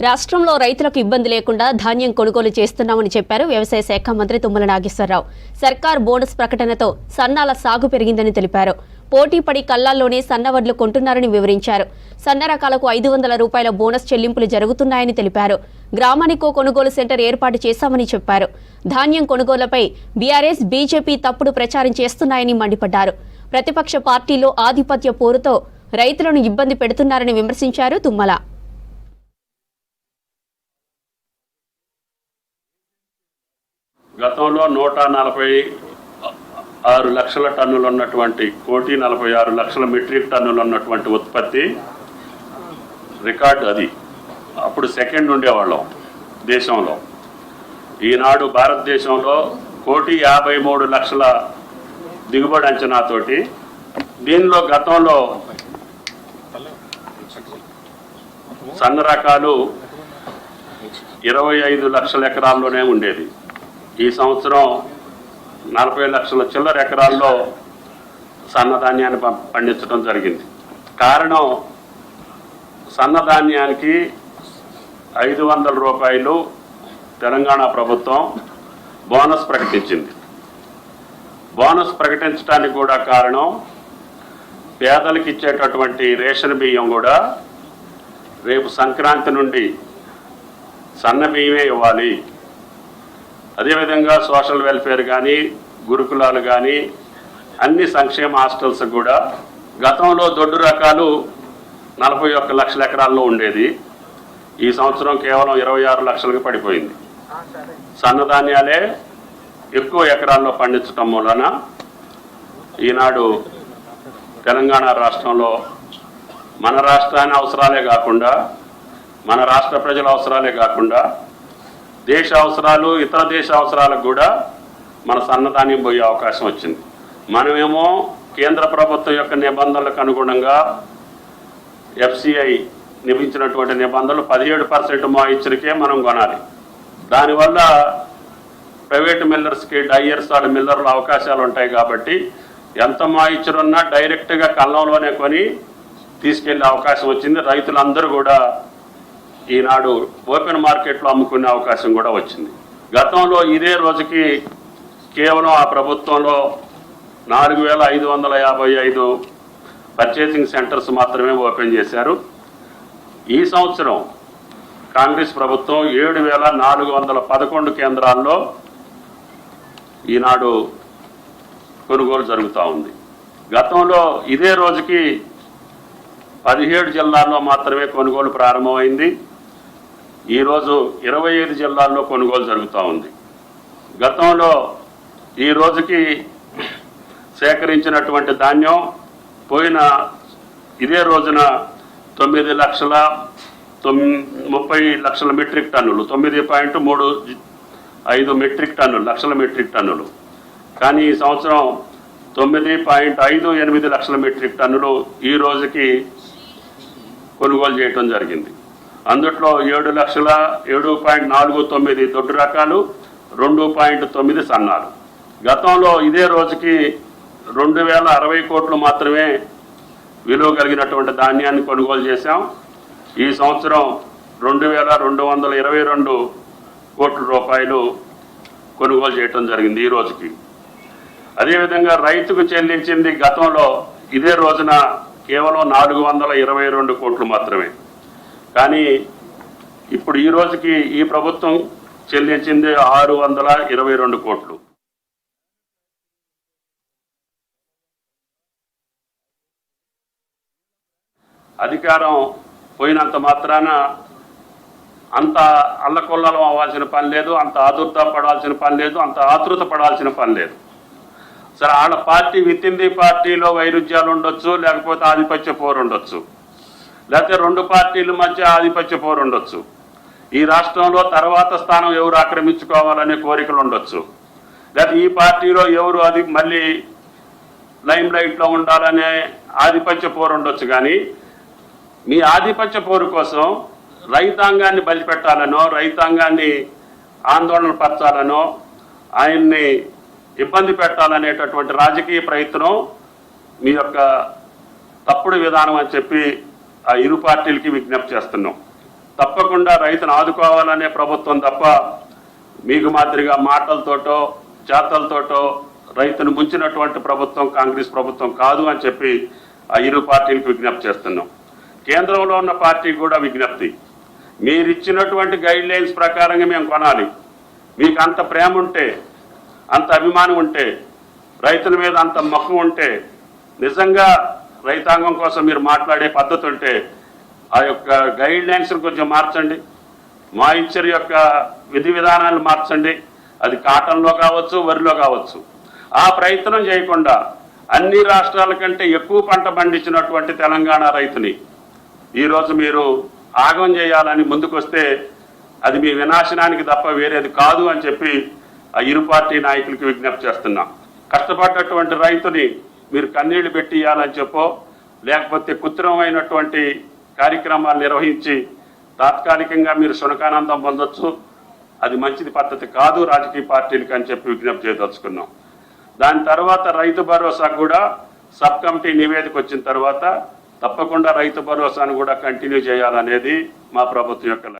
రాష్ట్రంలో రైతులకు ఇబ్బంది లేకుండా ధాన్యం కొనుగోలు చేస్తున్నామని చెప్పారు వ్యవసాయ శాఖ మంత్రి తుమ్మల నాగేశ్వరరావు. సర్కార్ బోనస్ ప్రకటనతో సన్నాల సాగు పెరిగిందని తెలిపారు. పోటీపడి కల్లాల్లోనే సన్నవడ్లు కొంటున్నారని వివరించారు. సన్న రకాలకు 500 రూపాయల బోనస్ చెల్లింపులు జరుగుతున్నాయని తెలిపారు. గ్రామానికో కొనుగోలు సెంటర్ ఏర్పాటు చేశామని చెప్పారు. ధాన్యం కొనుగోలుపై బీఆర్ఎస్, బీజేపీ తప్పుడు ప్రచారం చేస్తున్నాయని మండిపడ్డారు. ప్రతిపక్ష పార్టీలో ఆధిపత్య పోరుతో రైతులను ఇబ్బంది పెడుతున్నారని విమర్శించారు తుమ్మల. గతంలో 146 లక్షల టన్నులు ఉన్నటువంటి 1,46 లక్షల మెట్రిక్ టన్నులు ఉన్నటువంటి ఉత్పత్తి రికార్డు. అది అప్పుడు సెకండ్ ఉండేవాళ్ళం దేశంలో. ఈనాడు భారతదేశంలో 1,53 లక్షల దిగుబడి అంచనాతోటి దీనిలో గతంలో సన్న రకాలు 25 లక్షల ఎకరాల్లోనే ఉండేది. ఈ సంవత్సరం 40 లక్షల చిల్లర ఎకరాల్లో సన్నధాన్యాన్ని పండించడం జరిగింది. కారణం, సన్నధాన్యానికి 500 రూపాయలు తెలంగాణ ప్రభుత్వం బోనస్ ప్రకటించింది. బోనస్ ప్రకటించడానికి కూడా కారణం, పేదలకు ఇచ్చేటటువంటి రేషన్ బియ్యం కూడా రేపు సంక్రాంతి నుండి సన్న బియ్యమే ఇవ్వాలి. అదేవిధంగా సోషల్ వెల్ఫేర్ కానీ, గురుకులాలు కానీ, అన్ని సంక్షేమ హాస్టల్స్ కూడా గతంలో దొడ్డు రకాలు 41 లక్షల ఎకరాల్లో ఉండేది. ఈ సంవత్సరం కేవలం 26 లక్షలకు పడిపోయింది. సన్నధాన్యాలే ఎక్కువ ఎకరాల్లో పండించడం వలన ఈనాడు తెలంగాణ రాష్ట్రంలో మన రాష్ట్రాన్ని అవసరాలే కాకుండా, మన రాష్ట్ర ప్రజల అవసరాలే కాకుండా, దేశ అవసరాలు, ఇతర దేశ అవసరాలకు కూడా మన సన్నధాన్యం పోయే అవకాశం వచ్చింది. మనమేమో కేంద్ర ప్రభుత్వం యొక్క నిబంధనలకు అనుగుణంగా FCI నియమించినటువంటి నిబంధనలు 17% మాయిచ్చరికే మనం కొనాలి. దానివల్ల ప్రైవేట్ మిల్లర్స్కి, డైయర్స్, మిల్లర్ల అవకాశాలు ఉంటాయి. కాబట్టి ఎంత మాయిచ్చరున్నా డైరెక్ట్గా కళ్ళంలోనే కొని తీసుకెళ్లే అవకాశం వచ్చింది. రైతులందరూ కూడా ఈనాడు ఓపెన్ మార్కెట్లో అమ్ముకునే అవకాశం కూడా వచ్చింది. గతంలో ఇదే రోజుకి కేవలం ఆ ప్రభుత్వంలో 4,555 పర్చేసింగ్ సెంటర్స్ మాత్రమే ఓపెన్ చేశారు. ఈ సంవత్సరం కాంగ్రెస్ ప్రభుత్వం 7,411 కేంద్రాల్లో ఈనాడు కొనుగోలు జరుగుతూ ఉంది. గతంలో ఇదే రోజుకి 17 జిల్లాల్లో మాత్రమే కొనుగోలు ప్రారంభమైంది. ఈరోజు 25 జిల్లాల్లో కొనుగోలు జరుగుతూ ఉంది. గతంలో ఈ రోజుకి సేకరించినటువంటి ధాన్యం పోయిన ఇదే రోజున 9,30,00,000 మెట్రిక్ టన్నులు, 9.35 లక్షల మెట్రిక్ టన్నులు. కానీ ఈ సంవత్సరం 9.58 లక్షల మెట్రిక్ టన్నులు ఈ రోజుకి కొనుగోలు చేయటం జరిగింది. అందుట్లో 7,07,49 దొడ్డు రకాలు, 2.9 సన్నాలు. గతంలో ఇదే రోజుకి 2,060 కోట్లు మాత్రమే విలువ కలిగినటువంటి ధాన్యాన్ని కొనుగోలు చేశాం. ఈ సంవత్సరం 2,222 కోట్ల రూపాయలు కొనుగోలు చేయటం జరిగింది ఈ రోజుకి. అదేవిధంగా రైతుకు చెల్లించింది గతంలో ఇదే రోజున కేవలం 422 కోట్లు మాత్రమే. కానీ ఇప్పుడు ఈ రోజుకి ఈ ప్రభుత్వం చెల్లించింది 622 కోట్లు. అధికారం పోయినంత మాత్రాన అంత అల్లకొల్లం అవ్వాల్సిన పని లేదు, అంత ఆదుర్త పడాల్సిన పని లేదు, అంత ఆతృత పడాల్సిన పని లేదు. సరే, వాళ్ళ పార్టీ విత్ ఇన్ ది పార్టీలో వైరుధ్యాలు ఉండొచ్చు, లేకపోతే ఆధిపత్య పోరు ఉండొచ్చు, లేకపోతే 2 పార్టీల మధ్య ఆధిపత్య పోరు ఉండొచ్చు, ఈ రాష్ట్రంలో తర్వాత స్థానం ఎవరు ఆక్రమించుకోవాలనే కోరికలు ఉండొచ్చు, లేకపోతే ఈ పార్టీలో ఎవరు అది మళ్ళీ లైమ్ లైట్లో ఉండాలనే ఆధిపత్య పోరు ఉండొచ్చు. కానీ మీ ఆధిపత్య పోరు కోసం రైతాంగాన్ని బలిపెట్టాలనో, రైతాంగాన్ని ఆందోళన పరచాలనో, ఆయన్ని ఇబ్బంది పెట్టాలనేటటువంటి రాజకీయ ప్రయత్నం మీ యొక్క తప్పుడు విధానం అని చెప్పి ఆ ఇరు పార్టీలకి విజ్ఞప్తి చేస్తున్నాం. తప్పకుండా రైతును ఆదుకోవాలనే ప్రభుత్వం తప్ప మీకు మాదిరిగా మాటలతోటో చేతలతోటో రైతును ముంచినటువంటి ప్రభుత్వం కాంగ్రెస్ ప్రభుత్వం కాదు అని చెప్పి ఆ ఇరు పార్టీలకు విజ్ఞప్తి చేస్తున్నాం. కేంద్రంలో ఉన్న పార్టీకి కూడా విజ్ఞప్తి, మీరు ఇచ్చినటువంటి గైడ్ లైన్స్ ప్రకారంగా మేము కొనాలి. మీకు అంత ప్రేమ ఉంటే, అంత అభిమానం ఉంటే, రైతుల మీద అంత మక్కువ ఉంటే, నిజంగా రైతాంగం కోసం మీరు మాట్లాడే పద్ధతి ఉంటే ఆ యొక్క గైడ్ లైన్స్ కొంచెం మార్చండి. మాయిశ్చర్ యొక్క విధి విధానాలు మార్చండి. అది కాటన్లో కావచ్చు, వరిలో కావచ్చు. ఆ ప్రయత్నం చేయకుండా అన్ని రాష్ట్రాల కంటే ఎక్కువ పంట పండించినటువంటి తెలంగాణ రైతుని ఈరోజు మీరు ఆగం చేయాలని ముందుకొస్తే అది మీ వినాశనానికి తప్ప వేరేది కాదు అని చెప్పి ఆ ఇరు పార్టీ నాయకులకి విజ్ఞప్తి చేస్తున్నాం. కష్టపడ్డటువంటి రైతుని మీరు కన్నీళ్లు పెట్టి ఇవ్వాలని చెప్పో, లేకపోతే కృత్రిమమైనటువంటి కార్యక్రమాలు నిర్వహించి తాత్కాలికంగా మీరు శునకానందం పొందొచ్చు. అది మంచిది పద్ధతి కాదు రాజకీయ పార్టీలకు అని చెప్పి విజ్ఞప్తి చేయదలుచుకున్నాం. దాని తర్వాత రైతు భరోసా కూడా సబ్ కమిటీ నివేదిక వచ్చిన తర్వాత తప్పకుండా రైతు భరోసాను కూడా కంటిన్యూ చేయాలనేది మా ప్రభుత్వం యొక్క